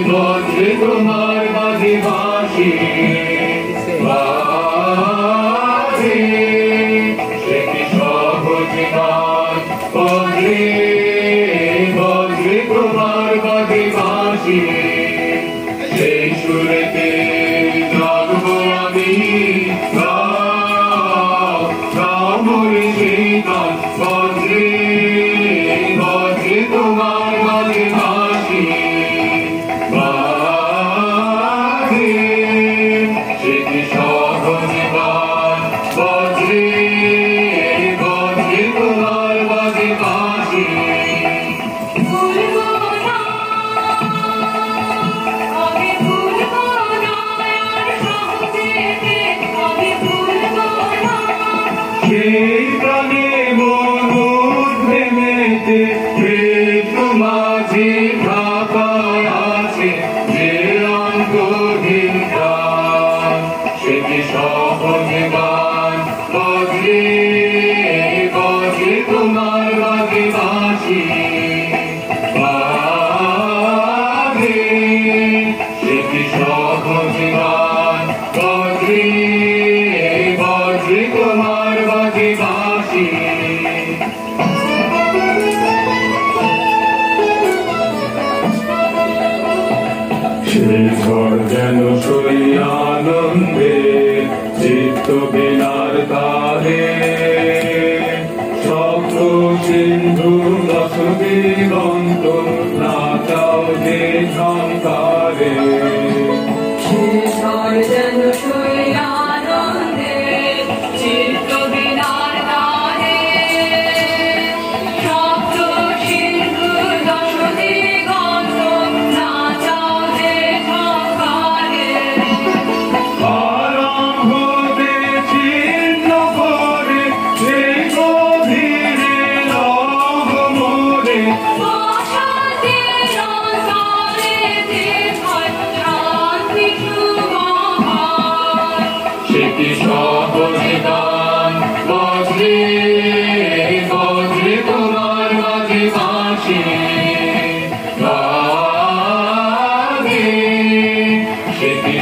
বজ্রে তোমার বাজে বাঁশি বাজে, সে কি সহজ গান। বজ্রে বজ্রে তোমার বাজে বাঁশি, সেই সুরেতে জাগবো আমি। মোরে সেই গান। বজ্রে বজ্রে তোমার বাজে বাঁশি বাজে, সে কি সহজ গান। বজ্রে বজ্রে তোমার বাজে বাঁশি। সেই প্রাণে মন উঠে মেতে, কৃষ্ণ মাঝে ঢাকা আছে যে অন্তহীন প্রাণ। সে কি সহজ গান। বজ্রে বজ্রে তোমার বাজে বাঁশি বাজে, সে কি সহজ গান। বজ্রে বজ্রে তোমার বাজে বাঁশি। সে ঝড় যেন সই আনন্দে চিত্ত বিনার তারে, শব্দ সিন্ধু দশ দিগন্ত নাচাও যে ঝঙ্কারে। সে ঝড় যেন সই আনন্দে চিত্ত বিনার তারে, শব্দ সিন্ধু দশ দিগন্ত নাচাও যে ঝঙ্কারে। আরম্ভতে ছিন্ন করে সেই গভীরে লব মোরে, বসাতে রসালে যে হয় শান্তি সুমহান। সে কি সহজ গান। বজ্রে বজ্রে তোমার বাজে বাঁশি বাজে, সে কি